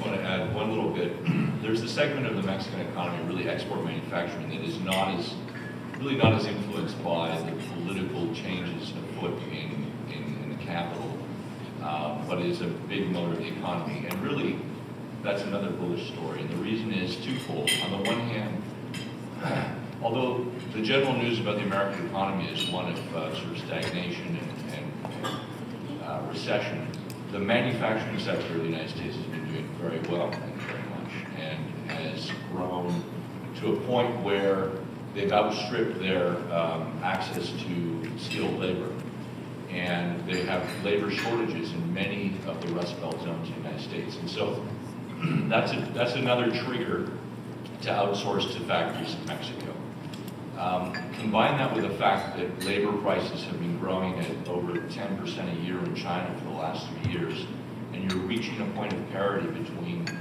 just want to add one little bit. There's a segment of the Mexican economy, really export manufacturing, that is really not as influenced by the political changes afoot in the capital, but is a big motor of the economy. And really, that's another bullish story. And the reason is twofold. On the one hand, although the general news about the American economy is one of sort of stagnation and recession, the manufacturing sector of the United States has been doing very well, thank you very much, and has grown to a point where they've outstripped their access to skilled labor. And they have labor shortages in many of the Rust Belt zones of the United States. And so that's another trigger to outsource to factories in Mexico. Combine that with the fact that labor prices have been growing at over 10% a year in China for the last 3 years, and you're reaching a point of parity between the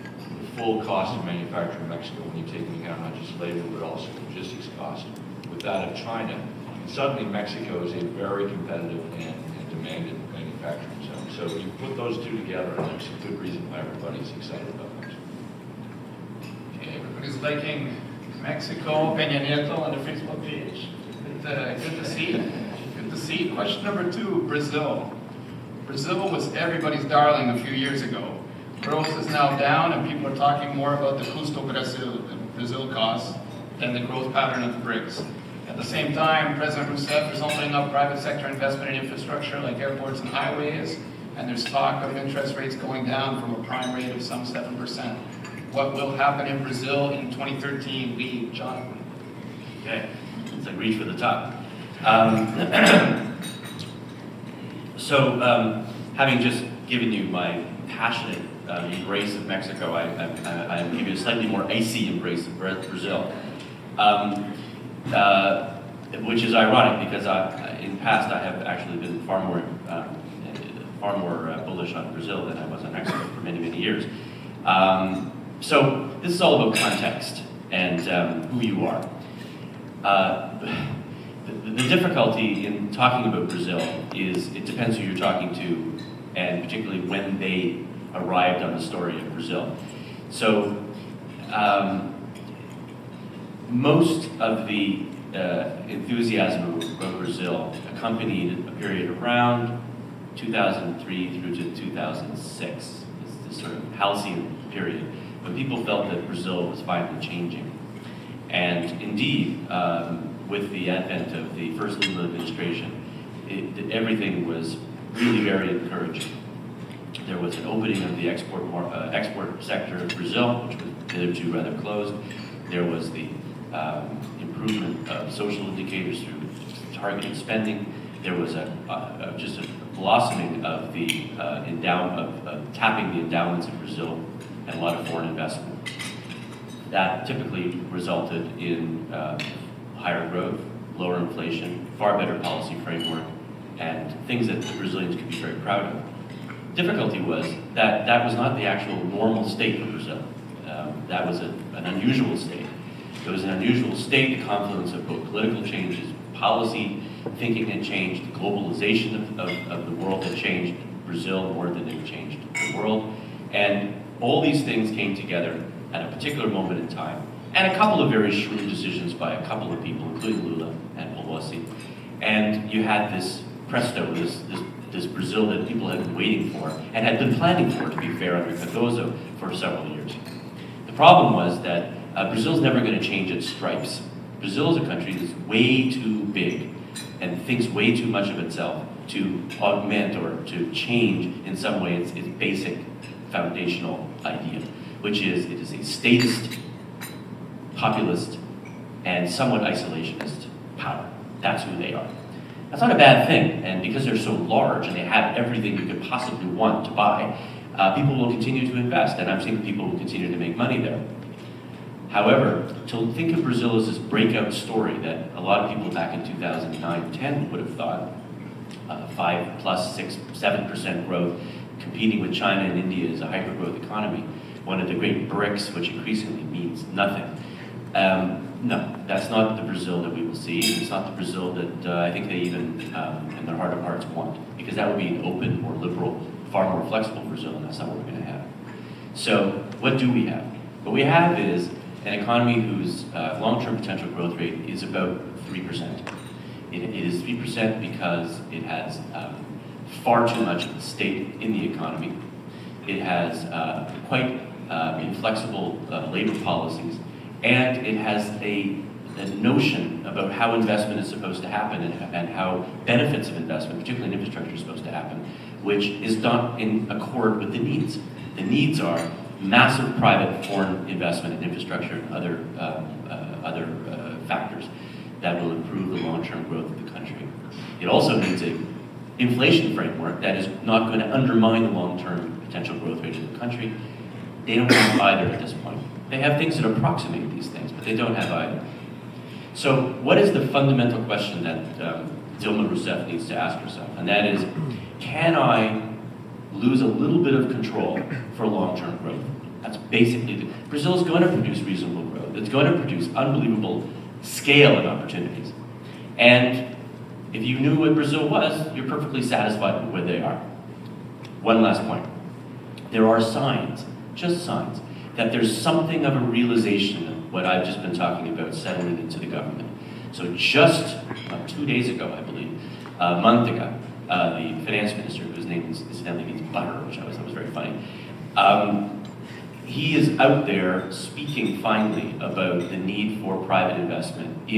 full cost of manufacturing in Mexico when you take into account not just labor but also logistics cost with that of China. And suddenly Mexico is a very competitive and demanded manufacturing zone. So you put those two together, and there's a good reason why everybody's excited about Mexico. Okay, everybody's liking Mexico, Peña Nieto on the Facebook page. Good to see. Good to see. Question number 2, Brazil. Brazil was everybody's darling a few years ago. Growth is now down, and people are talking more about the custo Brazil, the Brazil cost, than the growth pattern of the BRICS. At the same time, President Rousseff is opening up private sector investment in infrastructure like airports and highways, and there's talk of interest rates going down from a prime rate of some 7%. What will happen in Brazil in 2013? Lee, Jonathan. Okay, it's like reach for the top. Having just given you my passionate embrace of Mexico, I'm giving you a slightly more icy embrace of Brazil. Which is ironic because in the past I have actually been far more bullish on Brazil than I was on Mexico for many, many years. So this is all about context and who you are. The difficulty in talking about Brazil is it depends who you're talking to, and particularly when they arrived on the story of Brazil. So most of the enthusiasm about Brazil accompanied a period around 2003 through to 2006, this sort of halcyon period, when people felt that Brazil was finally changing. And indeed, with the advent of the first Lula administration, everything was really very encouraging. There was an opening of the export sector of Brazil, which was hitherto rather closed. There was the improvement of social indicators through targeted spending. There was just a blossoming of the of tapping the endowments of Brazil and a lot of foreign investment. That typically resulted in higher growth, lower inflation, far better policy framework, and things that the Brazilians could be very proud of. Difficulty was that that was not the actual normal state of Brazil. That was an unusual state. It was an unusual state, the confluence of both political changes, policy thinking had changed, the globalization of the world had changed Brazil more than it changed the world. And all these things came together at a particular moment in time, and a couple of very shrewd decisions by a couple of people, including Lula and Pelosi. And you had this presto, this Brazil that people had been waiting for, and had been planning for, to be fair, under Cardoso for several years. The problem was that Brazil's never going to change its stripes. Brazil is a country that's way too big and thinks way too much of itself to augment or to change in some way its basic foundational idea, which is it is a statist, populist, and somewhat isolationist power. That's who they are. That's not a bad thing, and because they're so large and they have everything you could possibly want to buy, people will continue to invest, and I'm seeing people will continue to make money there. However, to think of Brazil as this breakout story that a lot of people back in 2009-10 would have thought, 5 plus 6, 7% growth, competing with China and India as a hyper-growth economy, one of the great BRICS, which increasingly means nothing. No, that's not the Brazil that we will see. It's not the Brazil that I think they even, in their heart of hearts, want, because that would be an open, more liberal, far more flexible Brazil, and that's not what we're going to have. So what do we have? What we have is an economy whose long-term potential growth rate is about 3%. It is 3% because it has far too much of the state in the economy. It has quite inflexible labor policies, and it has a notion about how investment is supposed to happen and how benefits of investment, particularly in infrastructure, is supposed to happen, which is not in accord with the needs. The needs are massive private foreign investment in infrastructure and other factors that will improve the long-term growth of the country. It also needs an inflation framework that is not going to undermine the long-term potential growth rate of the country. They don't have either at this point. They have things that approximate these things, but they don't have either. So what is the fundamental question that Dilma Rousseff needs to ask herself? And that is, can I lose a little bit of control for long-term growth? That's basically Brazil is going to produce reasonable growth. It's going to produce unbelievable scale and opportunities. And if you knew what Brazil was, you're perfectly satisfied with where they are. One last point. There are signs, just signs, that there's something of a realization of what I've just been talking about settling into the government. So just 2 days ago, I believe, a month ago, the finance minister, whose name incidentally means butter, which I thought was very funny, he is out there speaking finally about the need for private investment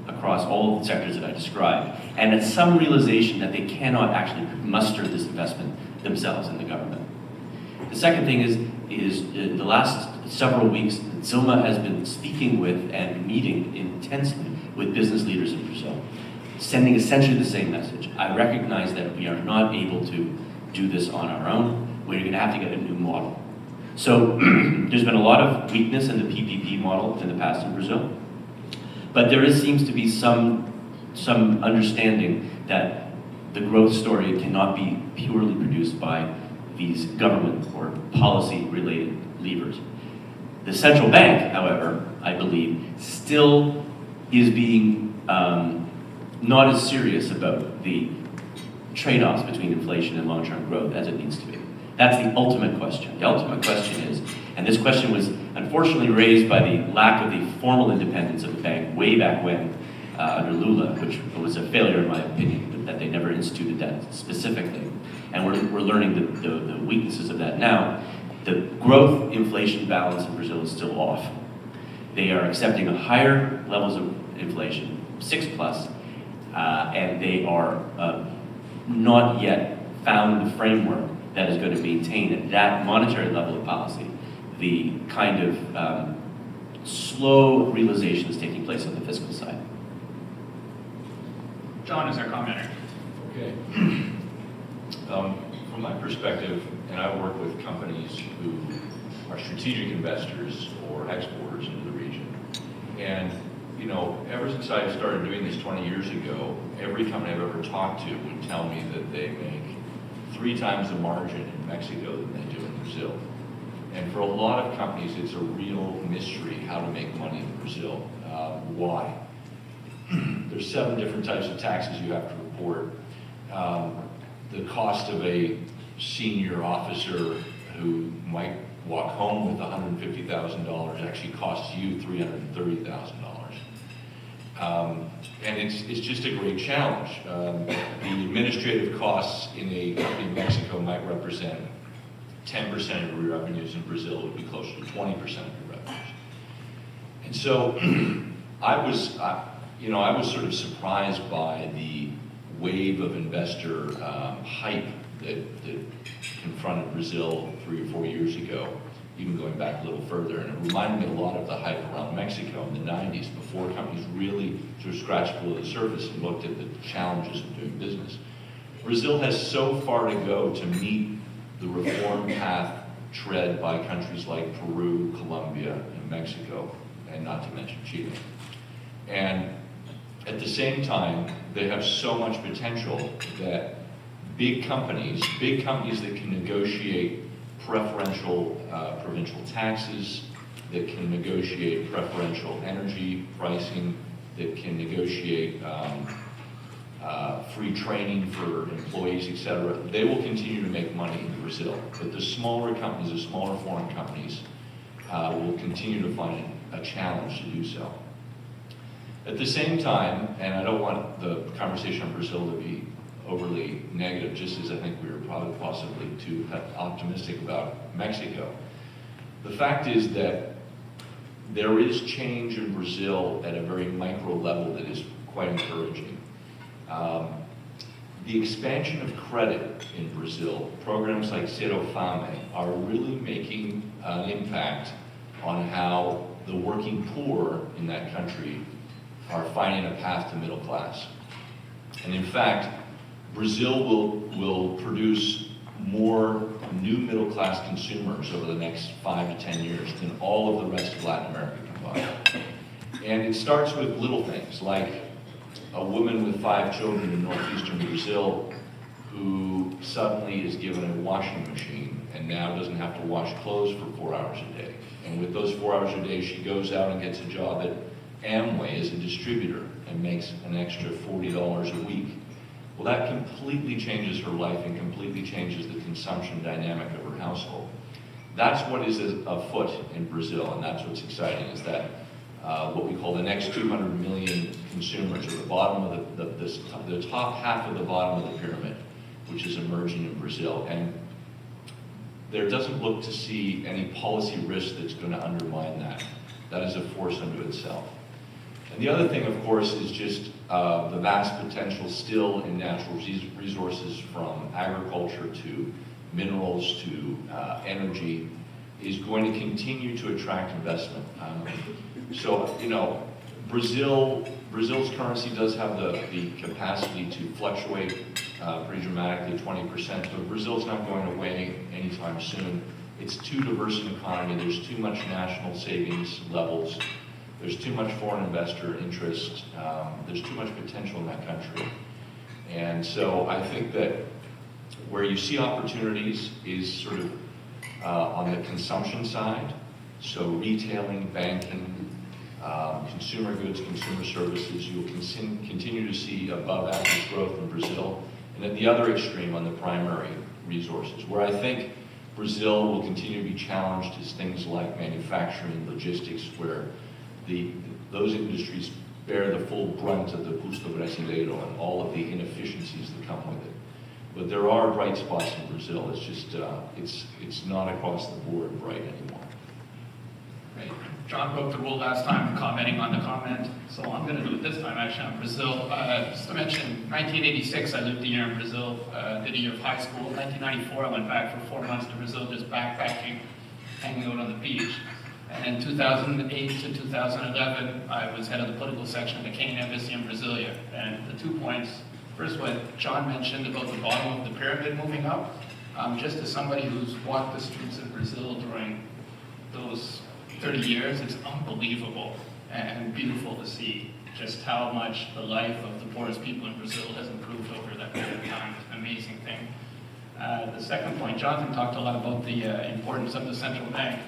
across all the sectors that I described, and at some realization that they cannot actually muster this investment themselves in the government. The second thing is the last several weeks, Dilma has been speaking with and meeting intensely with business leaders in Brazil, sending essentially the same message. I recognize that we are not able to do this on our own. We're going to have to get a new model. So there's been a lot of weakness in the PPP model in the past in Brazil, but there seems to be some understanding that the growth story cannot be purely produced by these government or policy-related levers. The central bank, however, I believe, still is being not as serious about the trade-offs between inflation and long-term growth as it needs to be. That's the ultimate question. The ultimate question is, and this question was unfortunately raised by the lack of the formal independence of the bank way back when, under Lula, which was a failure in my opinion, that they never instituted that specifically. And we're learning the weaknesses of that now. The growth-inflation balance in Brazil is still off. They are accepting higher levels of inflation, 6+, and they are not yet found the framework that is going to maintain at that monetary level of policy the kind of slow realization that's taking place on the fiscal side. John is our commenter. Okay. From my perspective, and I work with companies who are strategic investors or exporters into the region, and ever since I started doing this 20 years ago, every company I've ever talked to would tell me that they make 3 times the margin in Mexico than they do in Brazil. And for a lot of companies, it's a real mystery how to make money in Brazil. Why? There's 7 different types of taxes you have to report. The cost of a senior officer who might walk home with $150,000 actually costs you $330,000. And it's just a great challenge. The administrative costs in a company in Mexico might represent 10% of your revenues. In Brazil, it would be closer to 20% of your revenues. And so I was sort of surprised by the wave of investor hype that confronted Brazil 3 or 4 years ago, even going back a little further. And it reminded me a lot of the hype around Mexico in the 90s, before companies really sort of scratched below the surface and looked at the challenges of doing business. Brazil has so far to go to meet the reform path tread by countries like Peru, Colombia, and Mexico, and not to mention Chile. And at the same time, they have so much potential that big companies that can negotiate preferential provincial taxes, that can negotiate preferential energy pricing, that can negotiate free training for employees, etc., they will continue to make money in Brazil. But the smaller companies, the smaller foreign companies, will continue to find a challenge to do so. At the same time, and I don't want the conversation on Brazil to be overly negative, just as I think we were probably possibly too optimistic about Mexico. The fact is that there is change in Brazil at a very micro level that is quite encouraging. The expansion of credit in Brazil, programs like Zero Fame, are really making an impact on how the working poor in that country are finding a path to middle class. And in fact, Brazil will produce more new middle class consumers over the next 5 to 10 years than all of the rest of Latin America combined. And it starts with little things like a woman with 5 children in northeastern Brazil who suddenly is given a washing machine and now doesn't have to wash clothes for 4 hours a day. And with those 4 hours a day, she goes out and gets a job at Amway as a distributor and makes an extra $40 a week. Well, that completely changes her life and completely changes the consumption dynamic of her household. That's what is afoot in Brazil, and that's what's exciting, is that what we call the next 200 million consumers, or the bottom of the top half of the bottom of the pyramid, which is emerging in Brazil. And there doesn't look to see any policy risk that's going to undermine that. That is a force unto itself. And the other thing, of course, is just the vast potential still in natural resources, from agriculture to minerals to energy, is going to continue to attract investment. So, you know, Brazil's currency does have the capacity to fluctuate pretty dramatically, 20%, but Brazil's not going away anytime soon. It's too diverse an economy. There's too much national savings levels. There's too much foreign investor interest. There's too much potential in that country. And so I think that where you see opportunities is sort of on the consumption side. So retailing, banking, consumer goods, consumer services, you'll continue to see above average growth in Brazil. And at the other extreme, on the primary resources, where I think Brazil will continue to be challenged, is things like manufacturing, logistics, where those industries bear the full brunt of the custo brasileiro and all of the inefficiencies that come with it. But there are bright spots in Brazil. It's just, it's not across the board bright anymore. Great. John broke the rule last time, commenting on the comment, so I'm going to do it this time, actually, on Brazil. Just to mention, 1986, I lived a year in Brazil, did a year of high school. 1994, I went back for 4 months to Brazil, just backpacking, hanging out on the beach. And in 2008 to 2011, I was head of the political section of the CAA embassy in Brasilia. And the 2 points, first what John mentioned about the bottom of the pyramid moving up, just as somebody who's walked the streets of Brazil during those 30 years, it's unbelievable and beautiful to see just how much the life of the poorest people in Brazil has improved over that period of time. It's an amazing thing. The second point, Jonathan talked a lot about the importance of the central bank.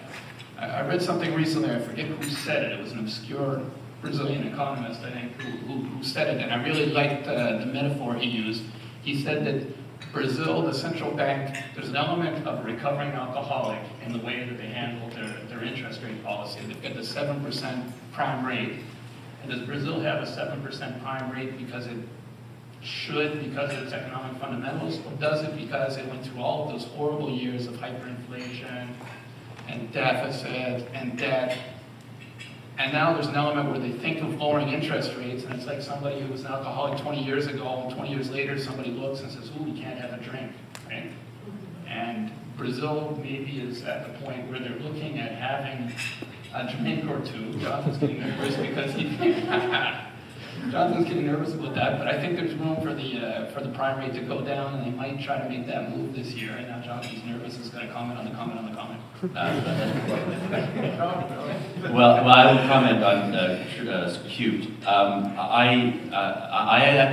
I read something recently, I forget who said it, it was an obscure Brazilian economist, I think, who said it, and I really liked the metaphor he used. He said that Brazil, the central bank, there's an element of a recovering alcoholic in the way that they handle their interest rate policy. They've got the 7% prime rate. And does Brazil have a 7% prime rate because it should, because of its economic fundamentals, or does it because it went through all of those horrible years of hyperinflation and deficit and debt? And now there's an element where they think of lowering interest rates, and it's like somebody who was an alcoholic 20 years ago, and 20 years later somebody looks and says, ooh, we can't have a drink, right? And Brazil maybe is at the point where they're looking at having a drink or two. Jonathan's getting nervous because Jonathan's getting nervous about that, but I think there's room for the prime rate to go down, and they might try to make that move this year. And now Jonathan's nervous, is going to comment on the comment on the comment. Well, I will comment on Cute. I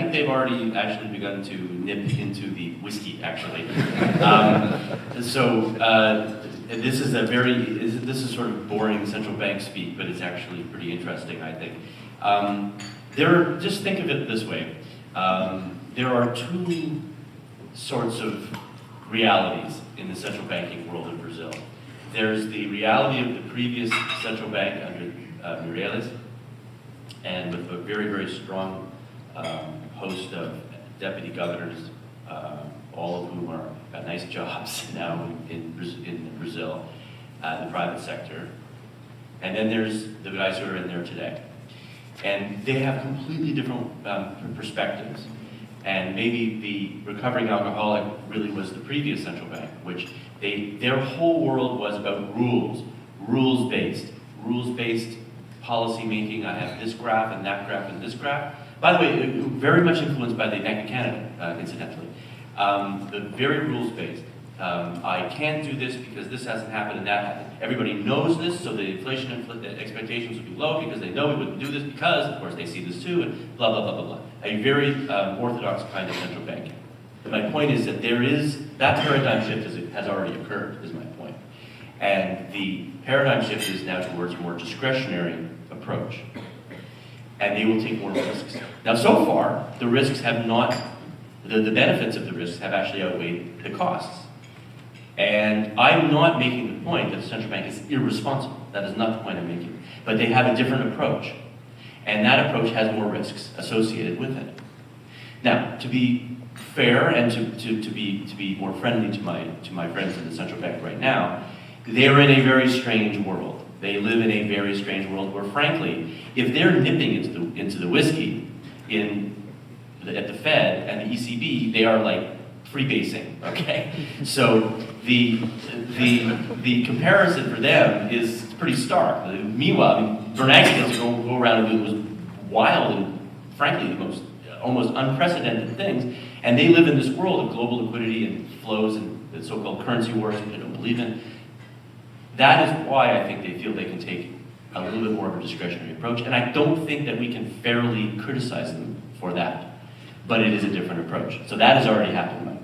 think they've already actually begun to nip into the whiskey, actually. This is sort of boring central bank speak, but it's actually pretty interesting, I think. Just think of it this way. there are two sorts of realities in the central banking world in Brazil. There's the reality of the previous central bank under Mireles, and with a very, very strong host of deputy governors, all of whom got nice jobs now in Brazil, the private sector. And then there's the guys who are in there today. And they have completely different perspectives. And maybe the recovering alcoholic really was the previous central bank, which their whole world was about rules-based policy making. I have this graph and that graph and this graph. By the way, very much influenced by the Bank of Canada, incidentally. Very rules-based. I can't do this because this hasn't happened and that happened. Everybody knows this, so the inflation expectations will be low because they know we wouldn't do this because, of course, they see this too, and blah, blah, blah, blah, blah. A very orthodox kind of central banking. My point is that that paradigm shift has already occurred, is my point. And the paradigm shift is now towards a more discretionary approach. And they will take more risks. Now, so far, the risks have not, the benefits of the risks have actually outweighed the costs. And I'm not making the point that the central bank is irresponsible. That is not the point I'm making. But they have a different approach. And that approach has more risks associated with it. Now, to be fair and to be more friendly to my friends in the central bank right now, they're in a very strange world. They live in a very strange world where, frankly, if they're nipping into the whiskey at the Fed and the ECB, they are like freebasing, okay? So the comparison for them is pretty stark. Meanwhile, Bernanke gets to go around and do the most wild and, frankly, the most almost unprecedented things, and they live in this world of global liquidity and flows and the so-called currency wars, which I don't believe in. That is why I think they feel they can take a little bit more of a discretionary approach, and I don't think that we can fairly criticize them for that. But it is a different approach. So that has already happened.